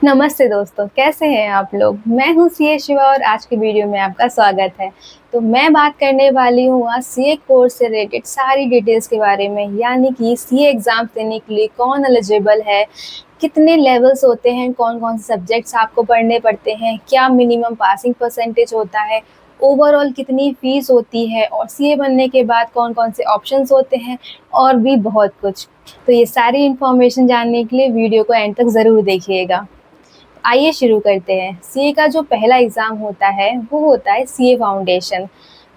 नमस्ते दोस्तों, कैसे हैं आप लोग? मैं हूँ सीए शिवा और आज की वीडियो में आपका स्वागत है। तो मैं बात करने वाली हूँ आज सीए कोर्स से रिलेटेड सारी डिटेल्स के बारे में, यानी कि सीए एग्ज़ाम देने के लिए कौन एलिजिबल है, कितने लेवल्स होते हैं, कौन-कौन से सब्जेक्ट्स आपको पढ़ने पड़ते हैं, क्या मिनिमम पासिंग परसेंटेज होता है, ओवरऑल कितनी फ़ीस होती है और सीए बनने के बाद कौन-कौन से ऑप्शंस होते हैं और भी बहुत कुछ। तो ये सारी इन्फॉर्मेशन जानने के लिए वीडियो को एंड तक ज़रूर देखिएगा। आइए शुरू करते हैं। सीए का जो पहला एग्ज़ाम होता है वो होता है सीए फाउंडेशन।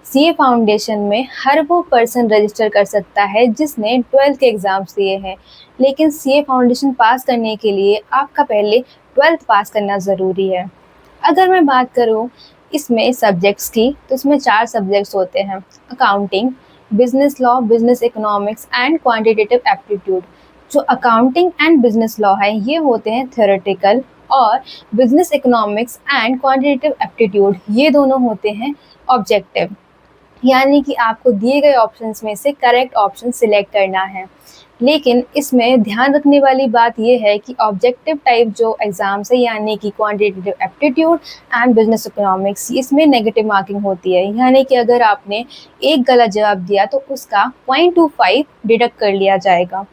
सीए फाउंडेशन में हर वो पर्सन रजिस्टर कर सकता है जिसने 12th के एग्ज़ाम्स दिए हैं, लेकिन सीए फाउंडेशन पास करने के लिए आपका पहले 12th पास करना ज़रूरी है। अगर मैं बात करूँ इसमें सब्जेक्ट्स की, तो इसमें 4 सब्जेक्ट्स होते हैं: accounting, business law, business economics and quantitative aptitude. जो अकाउंटिंग एंड बिज़नेस लॉ है ये होते हैं थ्योरेटिकल और business economics and quantitative aptitude ये दोनों होते हैं ऑब्जेक्टिव, यानी कि आपको दिए गए ऑप्शंस में से करेक्ट ऑप्शन सिलेक्ट करना है। लेकिन इसमें ध्यान रखने वाली बात ये है कि ऑब्जेक्टिव टाइप जो एग्ज़ाम्स है, यानी कि quantitative aptitude and business economics, इसमें नेगेटिव मार्किंग होती है, यानी कि अगर आपने एक गलत जवाब दिया तो उसका 0.25 डिडक्ट कर लिया जाएगा।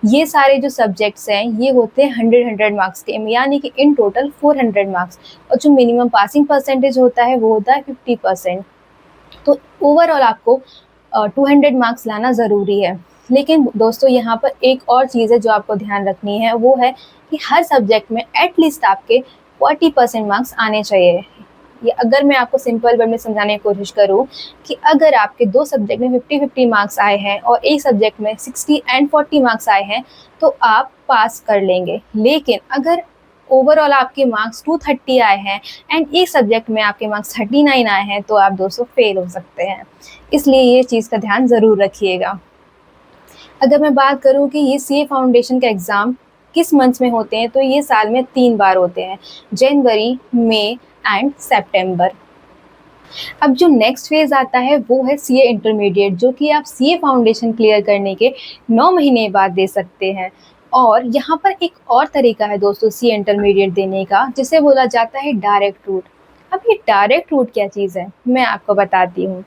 ये सारे जो सब्जेक्ट्स हैं ये होते हैं 100 मार्क्स के, यानी कि इन टोटल 400 मार्क्स, और जो मिनिमम पासिंग परसेंटेज होता है वो होता है 50%। तो ओवरऑल आपको 200 मार्क्स लाना ज़रूरी है। लेकिन दोस्तों यहाँ पर एक और चीज़ है जो आपको ध्यान रखनी है, वो है कि हर सब्जेक्ट में एटलीस्ट आपके 40% मार्क्स आने चाहिए। ये अगर मैं आपको सिंपल वर्ड में समझाने की कोशिश करूँ कि अगर आपके 2 सब्जेक्ट में 50-50 मार्क्स आए हैं और एक सब्जेक्ट में 60 एंड 40 मार्क्स आए हैं तो आप पास कर लेंगे। लेकिन अगर ओवरऑल आपके मार्क्स 230 आए हैं एंड एक सब्जेक्ट में आपके मार्क्स 39 आए हैं तो आप दोस्तों फेल हो सकते हैं। इसलिए ये चीज़ का ध्यान ज़रूर रखिएगा। अगर मैं बात करूँ कि ये सीए फाउंडेशन का एग्ज़ाम किस मंथ्स में होते हैं, तो ये साल में 3 बार होते हैं: जनवरी, मई एंड सितंबर। अब जो नेक्स्ट फेज़ आता है वो है सीए इंटरमीडिएट, जो कि आप सीए फाउंडेशन क्लियर करने के 9 महीने बाद दे सकते हैं। और यहाँ पर एक और तरीका है दोस्तों सीए इंटरमीडिएट देने का, जिसे बोला जाता है डायरेक्ट रूट। अब ये डायरेक्ट रूट क्या चीज़ है, मैं आपको बताती हूँ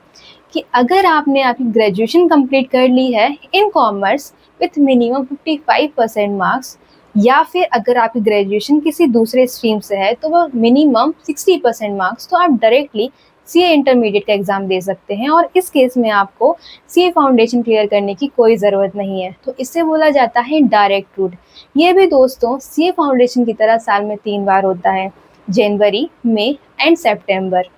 कि अगर आपने आपकी ग्रेजुएशन कंप्लीट कर ली है in commerce with minimum 55% marks, या फिर अगर आपकी ग्रेजुएशन किसी दूसरे स्ट्रीम से है तो वो मिनिमम 60% मार्क्स, तो आप डायरेक्टली सीए इंटरमीडिएट का एग्ज़ाम दे सकते हैं और इस केस में आपको सीए फाउंडेशन क्लियर करने की कोई ज़रूरत नहीं है। तो इससे बोला जाता है डायरेक्ट रूट। ये भी दोस्तों सीए फाउंडेशन की तरह साल में 3 बार होता है: जनवरी, मई एंड सितंबर।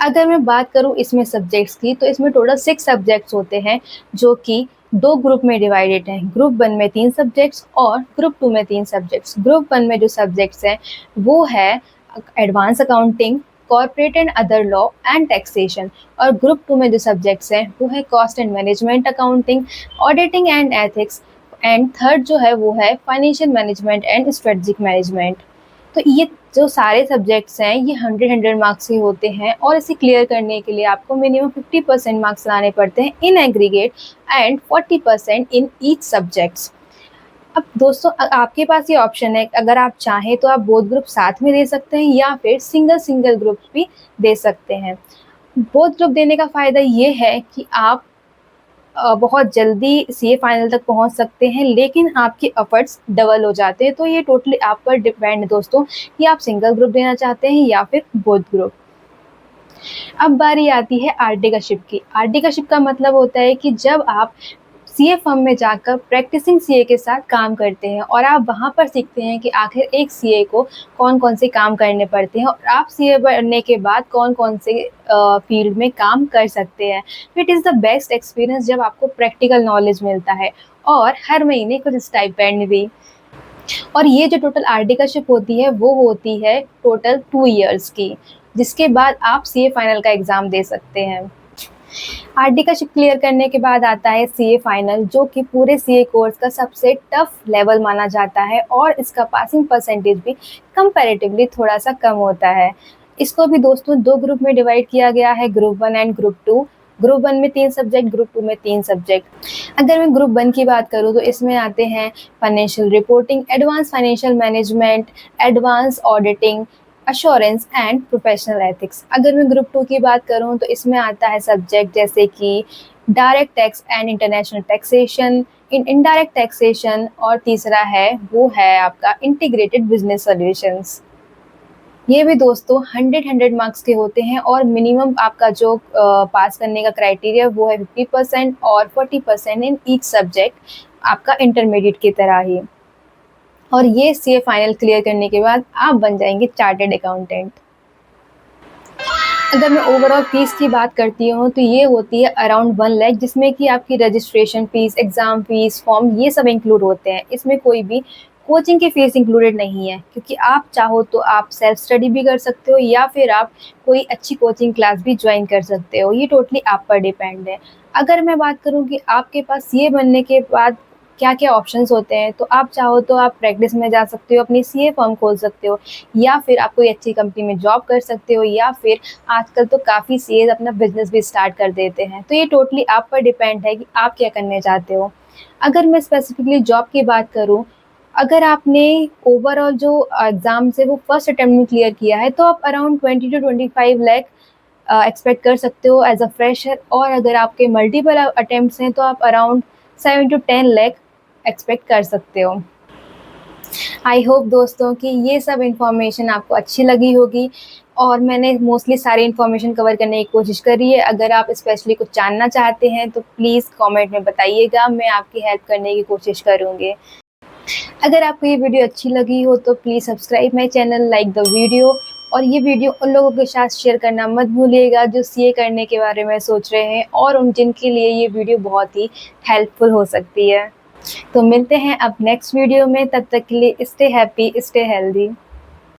अगर मैं बात करूँ इसमें सब्जेक्ट्स की, तो इसमें टोटल 6 सब्जेक्ट्स होते हैं जो कि 2 ग्रुप में डिवाइडेड हैं। ग्रुप 1 में 3 सब्जेक्ट्स और ग्रुप 2 में 3 सब्जेक्ट्स। ग्रुप 1 में जो सब्जेक्ट्स हैं वो है advance accounting, corporate and other law and taxation, और ग्रुप 2 में जो सब्जेक्ट्स हैं वो है cost and management accounting, auditing and ethics, and third जो है वो है financial management and strategic management. तो ये जो सारे सब्जेक्ट्स हैं ये 100 मार्क्स के होते हैं और इसे क्लियर करने के लिए आपको मिनिमम 50% मार्क्स लाने पड़ते हैं in aggregate and 40% in each subjects. अब दोस्तों आपके पास ये ऑप्शन है, अगर आप चाहें तो आप बोथ ग्रुप साथ में दे सकते हैं या फिर सिंगल सिंगल ग्रुप भी दे सकते हैं। बोथ ग्रुप देने का फ़ायदा ये है कि आप बहुत जल्दी सीए फाइनल तक पहुंच सकते हैं, लेकिन आपके एफर्ट्स डबल हो जाते हैं। तो ये टोटली आप पर डिपेंड है दोस्तों कि आप सिंगल ग्रुप देना चाहते हैं या फिर बोथ ग्रुप। अब बारी आती है आर्टिकलशिप की। आर्टिकलशिप का मतलब होता है कि जब आप सीए फर्म में जाकर प्रैक्टिसिंग सीए के साथ काम करते हैं और आप वहाँ पर सीखते हैं कि आखिर एक सीए को कौन-कौन से काम करने पड़ते हैं और आप सीए बनने के बाद कौन-कौन से फील्ड में काम कर सकते हैं। It is the best experience जब आपको प्रैक्टिकल नॉलेज मिलता है और हर महीने कुछ स्टाइपेंड भी। और ये जो टोटल आर्टिकलशिप होती है वो होती है टोटल 2 इयर्स की, जिसके बाद आप सीए फाइनल का एग्ज़ाम दे सकते हैं। आर्टिकलशिप क्लियर करने के बाद आता है सीए फाइनल, जो कि पूरे सीए कोर्स का सबसे टफ लेवल माना जाता है और इसका पासिंग परसेंटेज भी कंपैरेटिवली थोड़ा सा कम होता है। इसको भी दोस्तों 2 ग्रुप में डिवाइड किया गया है, ग्रुप 1 एंड ग्रुप 2। ग्रुप 1 में 3 सब्जेक्ट, ग्रुप 2 में 3 सब्जेक्ट। अगर मैं ग्रुप 1 की बात करूँ तो इसमें आते हैं financial reporting, advance financial management, advance auditing, assurance and professional ethics. अगर मैं ग्रुप 2 की बात करूँ तो इसमें आता है सब्जेक्ट जैसे कि direct tax and international taxation, indirect taxation, और तीसरा है वो है आपका इंटीग्रेटेड बिजनेस सॉल्यूशंस। ये भी दोस्तों 100 मार्क्स के होते हैं और मिनिमम आपका जो पास करने का क्राइटेरिया वो है 50% और 40% इन ईच सब्जेक्ट, आपका इंटरमीडिएट की तरह ही। और ये सीए फाइनल क्लियर करने के बाद आप बन जाएंगे चार्टर्ड अकाउंटेंट। अगर मैं ओवरऑल फीस की बात करती हूँ तो ये होती है अराउंड 1 लाख, जिसमें कि आपकी registration fees, exam fees, form, ये सब इंक्लूड होते हैं। इसमें कोई भी कोचिंग की फ़ीस इंक्लूडेड नहीं है, क्योंकि आप चाहो तो आप सेल्फ स्टडी भी कर सकते हो या फिर आप कोई अच्छी कोचिंग क्लास भी ज्वाइन कर सकते हो। ये टोटली आप पर डिपेंड है। अगर मैं बात करूँ कि आपके पास सीए बनने के बाद क्या-क्या ऑप्शंस होते हैं, तो आप चाहो तो आप प्रैक्टिस में जा सकते हो, अपनी सीए फर्म खोल सकते हो, या फिर आप कोई अच्छी कंपनी में जॉब कर सकते हो, या फिर आजकल तो काफ़ी सीएज अपना बिज़नेस भी स्टार्ट कर देते हैं। तो ये टोटली आप पर डिपेंड है कि आप क्या करने चाहते हो। अगर मैं स्पेसिफिकली जॉब की बात करूँ, अगर आपने ओवरऑल जो एग्ज़ाम्स है वो फर्स्ट अटेम्प्ट में क्लियर किया है, तो आप अराउंड 20 टू 25 लाख एक्सपेक्ट कर सकते हो एज़ अ फ्रेशर, और अगर आपके मल्टीपल अटेम्प्ट्स हैं तो आप अराउंड 7 टू 10 लाख एक्सपेक्ट कर सकते हो। आई होप दोस्तों कि ये सब इन्फॉर्मेशन आपको अच्छी लगी होगी, और मैंने मोस्टली सारी इन्फॉर्मेशन कवर करने की कोशिश करी है। अगर आप स्पेशली कुछ जानना चाहते हैं तो प्लीज़ कमेंट में बताइएगा, मैं आपकी हेल्प करने की कोशिश करूँगी। अगर आपको ये वीडियो अच्छी लगी हो तो please subscribe my channel, like the video, और ये वीडियो उन लोगों के साथ शेयर करना मत भूलिएगा जो सीए करने के बारे में सोच रहे हैं और उन जिनके लिए ये वीडियो बहुत ही हेल्पफुल हो सकती है। तो मिलते हैं अब नेक्स्ट वीडियो में, तब तक के लिए स्टे हैप्पी, स्टे हेल्दी।